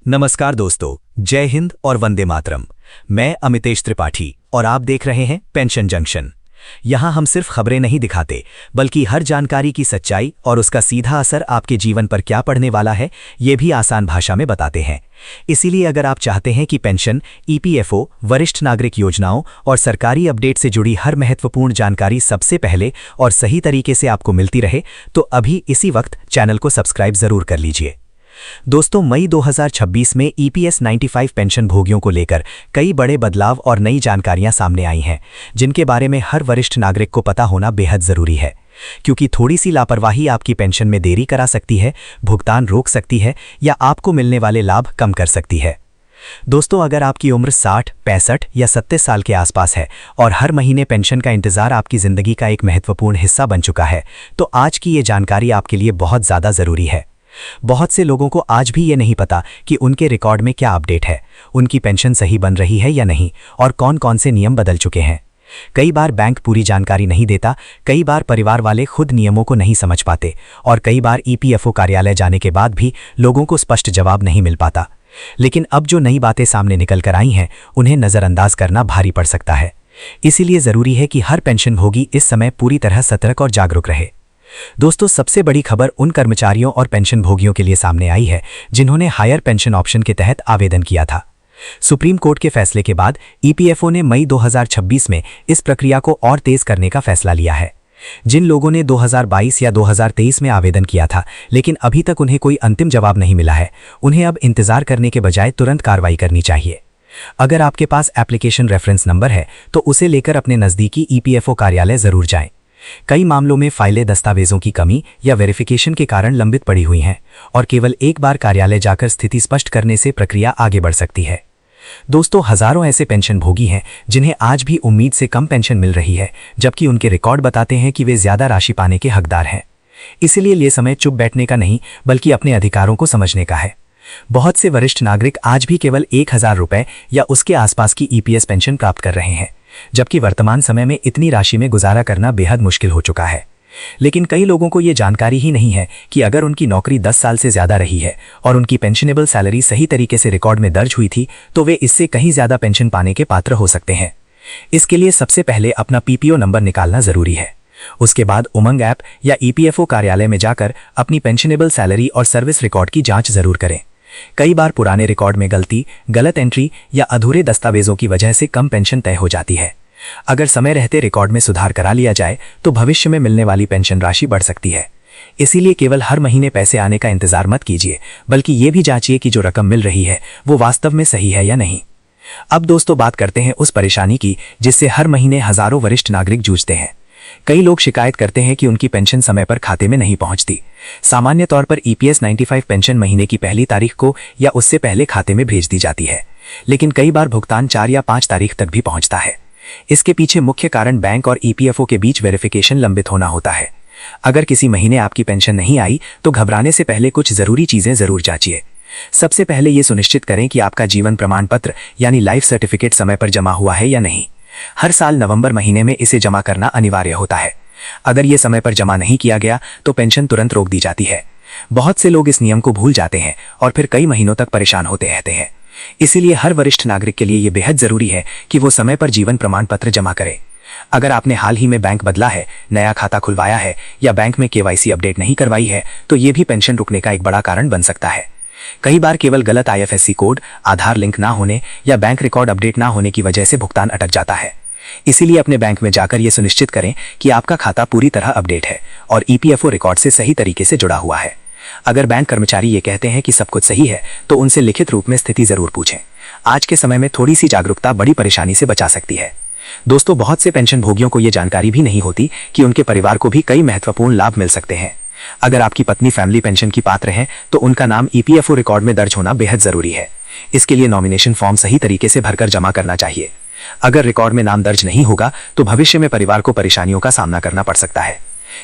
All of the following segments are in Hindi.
नमस्कार दोस्तों, जय हिंद और वंदे मातरम। मैं अमितेश त्रिपाठी और आप देख रहे हैं पेंशन जंक्शन। यहाँ हम सिर्फ खबरें नहीं दिखाते, बल्कि हर जानकारी की सच्चाई और उसका सीधा असर आपके जीवन पर क्या पड़ने वाला है, ये भी आसान भाषा में बताते हैं। इसीलिए अगर आप चाहते हैं कि पेंशन, ईपीएफओ, वरिष्ठ नागरिक योजनाओं और सरकारी अपडेट से जुड़ी हर महत्वपूर्ण जानकारी सबसे पहले और सही तरीके से आपको मिलती रहे, तो अभी इसी वक्त चैनल को सब्सक्राइब जरूर कर लीजिए। दोस्तों, मई 2026 में ईपीएस 95 पेंशन भोगियों को लेकर कई बड़े बदलाव और नई जानकारियां सामने आई हैं, जिनके बारे में हर वरिष्ठ नागरिक को पता होना बेहद जरूरी है, क्योंकि थोड़ी सी लापरवाही आपकी पेंशन में देरी करा सकती है, भुगतान रोक सकती है या आपको मिलने वाले लाभ कम कर सकती है। दोस्तों, अगर आपकी उम्र 60, 65 या 37 साल के आसपास है और हर महीने पेंशन का इंतजार आपकी जिंदगी का एक महत्वपूर्ण हिस्सा बन चुका है, तो आज की ये जानकारी आपके लिए बहुत ज़्यादा ज़रूरी है। बहुत से लोगों को आज भी ये नहीं पता कि उनके रिकॉर्ड में क्या अपडेट है, उनकी पेंशन सही बन रही है या नहीं, और कौन कौन से नियम बदल चुके हैं। कई बार बैंक पूरी जानकारी नहीं देता, कई बार परिवार वाले खुद नियमों को नहीं समझ पाते, और कई बार ईपीएफओ कार्यालय जाने के बाद भी लोगों को स्पष्ट जवाब नहीं मिल पाता। लेकिन अब जो नई बातें सामने निकल कर आई हैं, उन्हें नज़रअंदाज करना भारी पड़ सकता है। इसीलिए ज़रूरी है कि हर पेंशन भोगी इस समय पूरी तरह सतर्क और जागरूक रहे। दोस्तों, सबसे बड़ी खबर उन कर्मचारियों और पेंशन भोगियों के लिए सामने आई है जिन्होंने हायर पेंशन ऑप्शन के तहत आवेदन किया था। सुप्रीम कोर्ट के फैसले के बाद ईपीएफओ ने मई 2026 में इस प्रक्रिया को और तेज करने का फैसला लिया है। जिन लोगों ने 2022 या 2023 में आवेदन किया था लेकिन अभी तक उन्हें कोई अंतिम जवाब नहीं मिला है, उन्हें अब इंतजार करने के बजाय तुरंत कार्रवाई करनी चाहिए। अगर आपके पास एप्लीकेशन रेफरेंस नंबर है तो उसे लेकर अपने नज़दीकी ईपीएफओ कार्यालय जरूर जाएं। कई मामलों में फाइलें दस्तावेजों की कमी या वेरिफिकेशन के कारण लंबित पड़ी हुई हैं, और केवल एक बार कार्यालय जाकर स्थिति स्पष्ट करने से प्रक्रिया आगे बढ़ सकती है। दोस्तों, हजारों ऐसे पेंशन भोगी हैं जिन्हें आज भी उम्मीद से कम पेंशन मिल रही है, जबकि उनके रिकॉर्ड बताते हैं कि वे ज्यादा राशि पाने के हकदार हैं। इसलिए ये समय चुप बैठने का नहीं, बल्कि अपने अधिकारों को समझने का है। बहुत से वरिष्ठ नागरिक आज भी केवल 1000 रुपए या उसके आसपास की ईपीएस पेंशन प्राप्त कर रहे हैं, जबकि वर्तमान समय में इतनी राशि में गुजारा करना बेहद मुश्किल हो चुका है। लेकिन कई लोगों को ये जानकारी ही नहीं है कि अगर उनकी नौकरी 10 साल से ज्यादा रही है और उनकी पेंशनेबल सैलरी सही तरीके से रिकॉर्ड में दर्ज हुई थी, तो वे इससे कहीं ज्यादा पेंशन पाने के पात्र हो सकते हैं। इसके लिए सबसे पहले अपना पीपीओ नंबर निकालना जरूरी है। उसके बाद उमंग ऐप या ईपीएफओ कार्यालय में जाकर अपनी पेंशनेबल सैलरी और सर्विस रिकॉर्ड की जांच जरूर करें। कई बार पुराने रिकॉर्ड में गलती, गलत एंट्री या अधूरे दस्तावेजों की वजह से कम पेंशन तय हो जाती है। अगर समय रहते रिकॉर्ड में सुधार करा लिया जाए तो भविष्य में मिलने वाली पेंशन राशि बढ़ सकती है। इसीलिए केवल हर महीने पैसे आने का इंतजार मत कीजिए, बल्कि ये भी जांचिए कि जो रकम मिल रही है वो वास्तव में सही है या नहीं। अब दोस्तों, बात करते हैं उस परेशानी की जिससे हर महीने हजारों वरिष्ठ नागरिक जूझते हैं। कई लोग शिकायत करते हैं कि उनकी पेंशन समय पर खाते में नहीं पहुंचती। सामान्य तौर पर ईपीएस 95 पेंशन महीने की पहली तारीख को या उससे पहले खाते में भेज दी जाती है, लेकिन कई बार भुगतान 4 या 5 तारीख तक भी पहुंचता है। इसके पीछे मुख्य कारण बैंक और ईपीएफओ के बीच वेरिफिकेशन लंबित होना होता है। अगर किसी महीने आपकी पेंशन नहीं आई तो घबराने से पहले कुछ जरूरी चीजें जरूर जांचिए। सबसे पहले ये सुनिश्चित करें कि आपका जीवन प्रमाण पत्र यानी लाइफ सर्टिफिकेट समय पर जमा हुआ है या नहीं। हर साल नवंबर महीने में इसे जमा करना अनिवार्य होता है। अगर ये समय पर जमा नहीं किया गया तो पेंशन तुरंत रोक दी जाती है। बहुत से लोग इस नियम को भूल जाते हैं और फिर कई महीनों तक परेशान होते रहते हैं। इसीलिए हर वरिष्ठ नागरिक के लिए यह बेहद जरूरी है कि वो समय पर जीवन प्रमाण पत्र जमा करे। अगर आपने हाल ही में बैंक बदला है, नया खाता खुलवाया है या बैंक में केवाईसी अपडेट नहीं करवाई है, तो ये भी पेंशन रुकने का एक बड़ा कारण बन सकता है। कई बार केवल गलत आईएफएससी कोड, आधार लिंक ना होने या बैंक रिकॉर्ड अपडेट ना होने की वजह से भुगतान अटक जाता है। इसीलिए अपने बैंक में जाकर यह सुनिश्चित करें कि आपका खाता पूरी तरह अपडेट है और ईपीएफओ रिकॉर्ड से सही तरीके से जुड़ा हुआ है। अगर बैंक कर्मचारी ये कहते हैं कि सब कुछ सही है, तो उनसे लिखित रूप में स्थिति जरूर पूछें। आज के समय में थोड़ी सी जागरूकता बड़ी परेशानी से बचा सकती है। दोस्तों, बहुत से पेंशन भोगियों को यह जानकारी भी नहीं होती कि उनके परिवार को भी कई महत्वपूर्ण लाभ मिल सकते हैं। अगर आपकी पत्नी फैमिली पेंशन की पात्र है तो उनका नाम ईपीएफओ रिकॉर्ड में दर्ज होना बेहद जरूरी है। इसके लिए नॉमिनेशन फॉर्म सही तरीके से भरकर जमा करना चाहिए। अगर रिकॉर्ड में नाम दर्ज नहीं होगा तो भविष्य में परिवार को परेशानियों का सामना करना पड़ सकता है।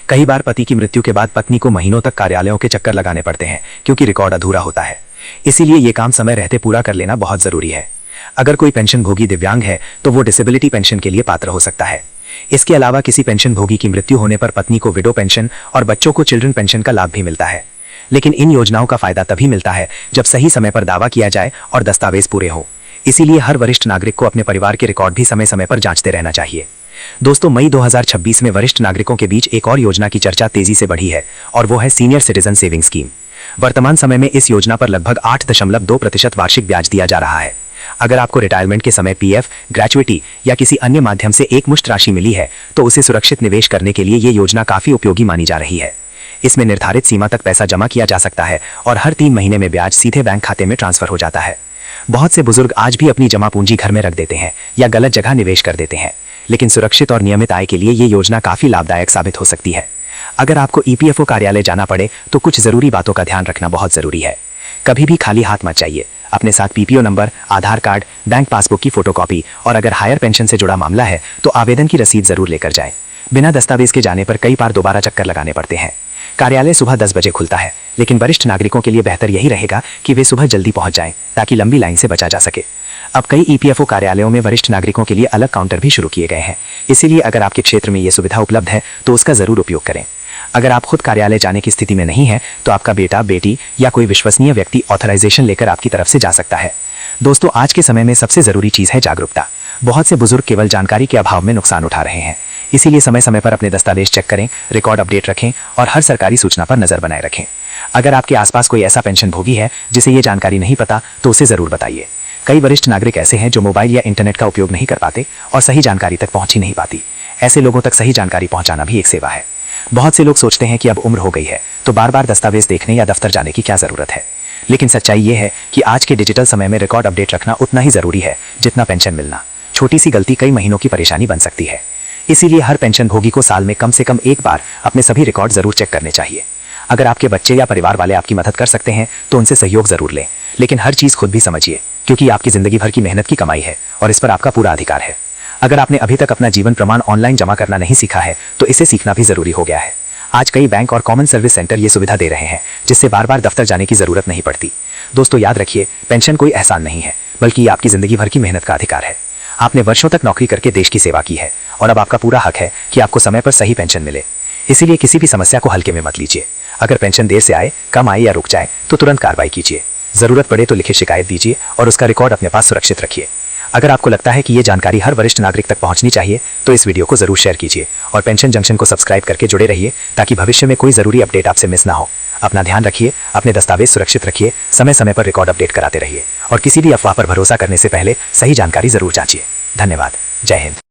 कई बार पति की मृत्यु के बाद पत्नी को महीनों तक कार्यालयों के चक्कर लगाने पड़ते हैं, क्योंकि रिकॉर्ड अधूरा होता है। इसीलिए ये काम समय रहते पूरा कर लेना बहुत जरूरी है। अगर कोई पेंशन भोगी दिव्यांग है तो वो डिसेबिलिटी पेंशन के लिए पात्र हो सकता है। इसके अलावा किसी पेंशन भोगी की मृत्यु होने पर पत्नी को विडो पेंशन और बच्चों को चिल्ड्रन पेंशन का लाभ भी मिलता है। लेकिन इन योजनाओं का फायदा तभी मिलता है जब सही समय पर दावा किया जाए और दस्तावेज पूरे हो। इसीलिए हर वरिष्ठ नागरिक को अपने परिवार के रिकॉर्ड भी समय समय पर जांचते रहना चाहिए। दोस्तों, मई 2026 में वरिष्ठ नागरिकों के बीच एक और योजना की चर्चा तेजी से बढ़ी है और वो है सीनियर सिटीजन सेविंग स्कीम। वर्तमान समय में इस योजना पर लगभग 8.2% वार्षिक ब्याज दिया जा रहा है। अगर आपको रिटायरमेंट के समय पीएफ, ग्रेचुइटी या किसी अन्य माध्यम से एक मुश्त राशि मिली है तो उसे सुरक्षित निवेश करने के लिए ये योजना काफी उपयोगी मानी जा रही है। इसमें निर्धारित सीमा तक पैसा जमा किया जा सकता है और हर 3 महीने में ब्याज सीधे बैंक खाते में ट्रांसफर हो जाता है। बहुत से बुजुर्ग आज भी अपनी जमा पूंजी घर में रख देते हैं या गलत जगह निवेश कर देते हैं, लेकिन सुरक्षित और नियमित आय के लिए ये योजना काफी लाभदायक साबित हो सकती है। अगर आपको ईपीएफओ कार्यालय जाना पड़े तो कुछ जरूरी बातों का ध्यान रखना बहुत जरूरी है। कभी भी खाली हाथ मत जाइए। अपने साथ पीपीओ नंबर, आधार कार्ड, बैंक पासबुक की फोटोकॉपी और अगर हायर पेंशन से जुड़ा मामला है तो आवेदन की रसीद जरूर लेकर जाएं। बिना दस्तावेज के जाने पर कई बार दोबारा चक्कर लगाने पड़ते हैं। कार्यालय सुबह 10 बजे खुलता है, लेकिन वरिष्ठ नागरिकों के लिए बेहतर यही रहेगा कि वे सुबह जल्दी पहुंच जाएं ताकि लंबी लाइन से बचा जा सके। अब कई ईपीएफओ कार्यालयों में वरिष्ठ नागरिकों के लिए अलग काउंटर भी शुरू किए गए हैं, इसीलिए अगर आपके क्षेत्र में ये सुविधा उपलब्ध है तो उसका जरूर उपयोग करें। अगर आप खुद कार्यालय जाने की स्थिति में नहीं है तो आपका बेटा, बेटी या कोई विश्वसनीय व्यक्ति ऑथराइजेशन लेकर आपकी तरफ से जा सकता है। दोस्तों, आज के समय में सबसे जरूरी चीज है जागरूकता। बहुत से बुजुर्ग केवल जानकारी के अभाव में नुकसान उठा रहे हैं, इसीलिए समय समय पर अपने दस्तावेज चेक करें, रिकॉर्ड अपडेट रखें और हर सरकारी सूचना पर नजर बनाए रखें। अगर आपके आसपास कोई ऐसा पेंशनभोगी है जिसे ये जानकारी नहीं पता तो उसे जरूर बताइए। कई वरिष्ठ नागरिक ऐसे हैं जो मोबाइल या इंटरनेट का उपयोग नहीं कर पाते और सही जानकारी तक पहुंच ही नहीं पाती। ऐसे लोगों तक सही जानकारी पहुंचाना भी एक सेवा है। बहुत से लोग सोचते हैं कि अब उम्र हो गई है तो बार बार दस्तावेज देखने या दफ्तर जाने की क्या जरूरत है, लेकिन सच्चाई ये है कि आज के डिजिटल समय में रिकॉर्ड अपडेट रखना उतना ही जरूरी है जितना पेंशन मिलना। छोटी सी गलती कई महीनों की परेशानी बन सकती है। इसीलिए हर पेंशनभोगी को साल में कम से कम एक बार अपने सभी रिकॉर्ड जरूर चेक करने चाहिए। अगर आपके बच्चे या परिवार वाले आपकी मदद कर सकते हैं तो उनसे सहयोग जरूर लें, लेकिन हर चीज खुद भी समझिए, क्योंकि आपकी जिंदगी भर की मेहनत की कमाई है और इस पर आपका पूरा अधिकार है। अगर आपने अभी तक अपना जीवन प्रमाण ऑनलाइन जमा करना नहीं सीखा है तो इसे सीखना भी जरूरी हो गया है। आज कई बैंक और कॉमन सर्विस सेंटर ये सुविधा दे रहे हैं, जिससे बार बार दफ्तर जाने की जरूरत नहीं पड़ती। दोस्तों, याद रखिए, पेंशन कोई एहसान नहीं है, बल्कि आपकी जिंदगी भर की मेहनत का अधिकार है। आपने वर्षों तक नौकरी करके देश की सेवा की है और अब आपका पूरा हक है कि आपको समय पर सही पेंशन मिले। इसीलिए किसी भी समस्या को हल्के में मत लीजिए। अगर पेंशन देर से आए, कम आए या रुक जाए तो तुरंत कार्रवाई कीजिए। जरूरत पड़े तो लिखित शिकायत दीजिए और उसका रिकॉर्ड अपने पास सुरक्षित रखिए। अगर आपको लगता है कि ये जानकारी हर वरिष्ठ नागरिक तक पहुंचनी चाहिए तो इस वीडियो को जरूर शेयर कीजिए और पेंशन जंक्शन को सब्सक्राइब करके जुड़े रहिए ताकि भविष्य में कोई जरूरी अपडेट आपसे मिस ना हो। अपना ध्यान रखिए, अपने दस्तावेज सुरक्षित रखिए, समय समय पर रिकॉर्ड अपडेट कराते रहिए और किसी भी अफवाह पर भरोसा करने से पहले सही जानकारी जरूर जांचिए। धन्यवाद। जय हिंद।